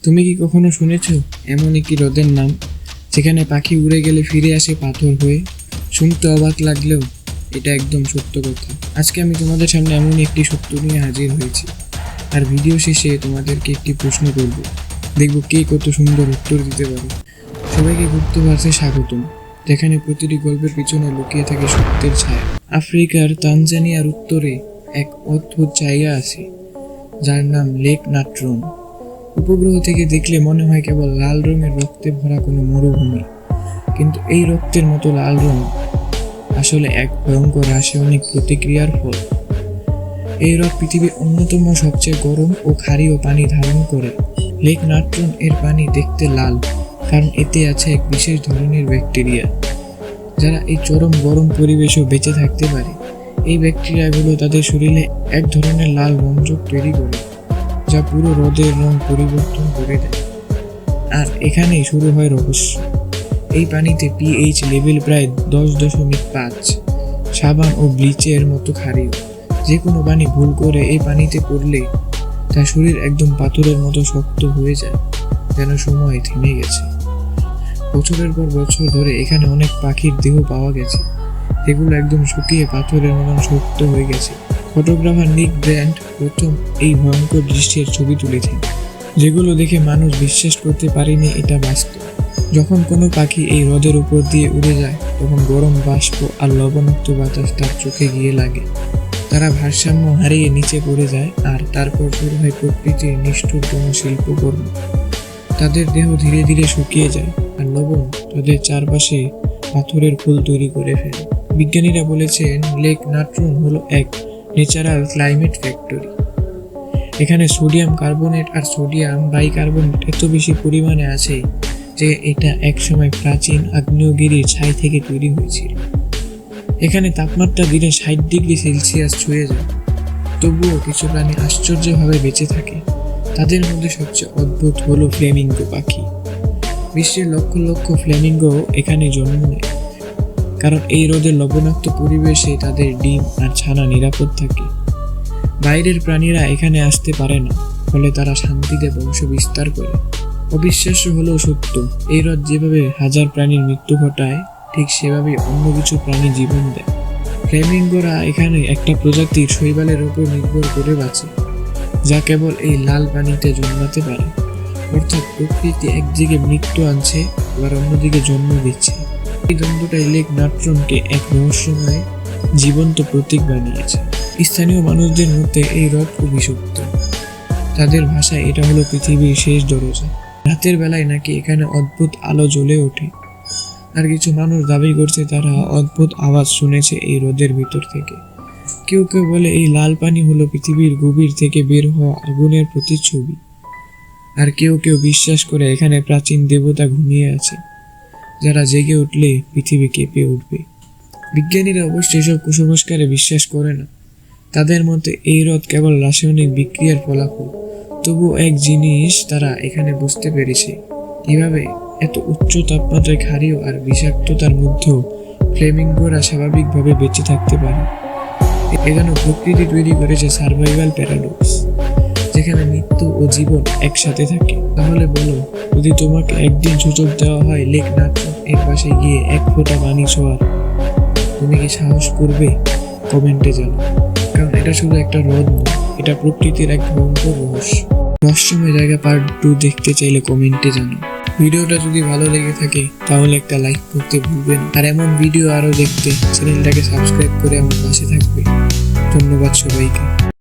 তুমি কি কখনো শুনেছো এমন একটি হ্রদের নাম যেখানে পাখি উড়ে গেলে ফিরে আসে পাথর হয়ে? শুনতে অবাক লাগলেও এটা একদম সত্য কথা। আজকে আমি তোমাদের সামনে এমনই একটি সত্য নিয়ে হাজির হয়েছি। আর ভিডিও শেষে তোমাদেরকে একটি প্রশ্ন করব, দেখব কে কত সুন্দর উত্তর দিতে পারে। সবাইকে ঘুরতে পারছে স্বাগতম, যেখানে প্রতিটি গল্পের পিছনে লুকিয়ে থাকে সত্যের ছায়া। আফ্রিকার তানজানিয়ার উত্তরে এক অদ্ভুত জায়গা আছে যার নাম লেক নাট্রন। উপগ্রহ থেকে দেখলে মনে হয় কেবল লাল রঙের রক্তে ভরা কোনো মরুভূমি, কিন্তু এই রক্তের মতো লাল রং আসলে এক ভয়ঙ্কর রাসায়নিক প্রতিক্রিয়ার ফল। এই হ্রদ পৃথিবীর অন্যতম সবচেয়ে গরম ও ক্ষারীয় পানি ধারণ করে। লেক নাট্রন এর পানি দেখতে লাল কারণ এতে আছে এক বিশেষ ধরনের ব্যাকটেরিয়া যারা এই চরম গরম পরিবেশেও বেঁচে থাকতে পারে। এই ব্যাকটেরিয়াগুলো তাদের শরীরে এক ধরনের লাল রঞ্জক তৈরি করে, যা পুরো হ্রদের রং পরিবর্তন করে দেয়। আর এখানেই শুরু হয় রহস্য। এই পানিতে পিএইচ লেভেল প্রায় 10.5, সাবান ও ব্লিচের মতো ক্ষারীয়। যে কোনো পানি ভুল করে এই পানিতে পড়লে তার শরীর একদম পাথরের মতো শক্ত হয়ে যায়, যেন সময় থেমে গেছে। বছরের পর বছর ধরে এখানে অনেক পাখির দেহ পাওয়া গেছে, যেগুলো একদম শুকিয়ে পাথরের মতন শক্ত হয়ে গেছে। ফটোগ্রাফার নিক ব্র্যান্ড প্রথম এই ভয়ঙ্কর দৃশ্যের ছবি তুলেছেন, যেগুলো দেখে মানুষ বিশ্বাস করতে পারেনি এটা বাস্তব। যখন কোনো পাখি এই হ্রদের উপর দিয়ে উড়ে যায়, তখন গরম বাষ্প আর লবণাক্ত বাতাস তার চোখে গিয়ে লাগে। তারা ভারসাম্য হারিয়ে নিচে পড়ে যায়, আর তারপর শুরু হয় প্রকৃতির নিষ্ঠুরতম শিল্পকর্ম। তাদের দেহ ধীরে ধীরে শুকিয়ে যায়, আর লবণ তাদের চারপাশে পাথরের ফুল তৈরি করে ফেলে। বিজ্ঞানীরা বলেছেন লেক নাট্রন হলো এক ন্যাচারাল ক্লাইমেট ফ্যাক্টরি। এখানে সোডিয়াম কার্বনেট আর সোডিয়াম বাইকার্বনেট এত বেশি পরিমাণে আছে যে এটা একসময় প্রাচীন আগ্নেয়গিরির ছাই থেকে তৈরি হয়েছিল। এখানে তাপমাত্রা দিনে 60 ডিগ্রি সেলসিয়াস ছুঁয়ে যায়, তবুও কিছু প্রাণী আশ্চর্যভাবে বেঁচে থাকে। তাদের মধ্যে সবচেয়ে অদ্ভুত হলো ফ্লেমিঙ্গো পাখি। বিশ্বের লক্ষ লক্ষ ফ্লেমিঙ্গো এখানে জন্ম নেয়, কারণ এই হ্রদের লবণাক্ত পরিবেশে তাদের ডিম আর ছানা নিরাপদ থাকে। বাইরের প্রাণীরা এখানে আসতে পারে না, ফলে তারা শান্তিতে বংশ বিস্তার করে। অবিশ্বাস্য হলেও সত্য, এই হ্রদ যেভাবে হাজার প্রাণীর মৃত্যু ঘটায়, ঠিক সেভাবে অন্য কিছু প্রাণী জীবন দেয়। ফ্লেমিঙ্গোরা এখানে একটা প্রজাতির শৈবালের উপর নির্ভর করে বাঁচে, যা কেবল এই লাল পানিতে জন্মাতে পারে। অর্থাৎ প্রকৃতি একদিকে মৃত্যু আনছে, আবার অন্যদিকে জন্ম দিচ্ছে। এই দ্বন্দ্বটাই লেক নাট্রনকে এক রহস্যময় জীবন্ত প্রতীক বানিয়েছে। স্থানীয় মানুষদের মধ্যে এই হ্রদ অভিশপ্ত। তাদের ভাষায় এটা হলো পৃথিবীর শেষ দরজা। রাতের বেলায় নাকি এখানে অদ্ভুত আলো জ্বলে ওঠে, আর কিছু মানুষ দাবি করছে তারা অদ্ভুত আওয়াজ শুনেছে এই হ্রদের ভিতর থেকে। কেউ কেউ বলে এই লাল পানি হলো পৃথিবীর গভীর থেকে বের হওয়া আগুনের প্রতিচ্ছবি, আর কেউ কেউ বিশ্বাস করে এখানে প্রাচীন দেবতা ঘুমিয়ে আছে, যারা জেগে উঠলে পৃথিবী কেঁপে উঠবে। বিজ্ঞানীরা অবশ্য এসব কুসংস্কারে বিশ্বাস করে না। তাদের মতে এই হ্রদ কেবল রাসায়নিক বিক্রিয়ার ফলাফল। তবু এক জিনিস তারা এখানে বুঝতে পেরেছে, কিভাবে এত উচ্চ তাপমাত্রায় ক্ষারীয় আর বিষাক্ততার মধ্যেও ফ্লেমিঙ্গোরা স্বাভাবিকভাবে বেঁচে থাকতে পারে। এখানে প্রকৃতি তৈরি করেছে সার্ভাইভাল প্যারাডক্স, যেখানে মৃত্যু ও জীবন একসাথে থাকে। তাহলে বলো, যদি তোমাকে একদিন সুযোগ দেওয়া হয় লেক নাট্রন এর পাশে গিয়ে এক ফোঁটা পানি ছোঁয়ার, তুমি কি সাহস করবে? কমেন্টে জানাও। কারণ এটা শুধু একটা হ্রদ নয়, এটা প্রকৃতির এক ভয়ঙ্কর রহস্যময় জায়গা। পার্ট 2 দেখতে চাইলে কমেন্টে জানাও। ভিডিওটা যদি ভালো লেগে থাকে তাহলে একটা লাইক করতে ভুলবেন। আর এমন ভিডিও আরও দেখতে চ্যানেলটাকে সাবস্ক্রাইব করে আমার পাশে থাকবে। ধন্যবাদ সবাইকে।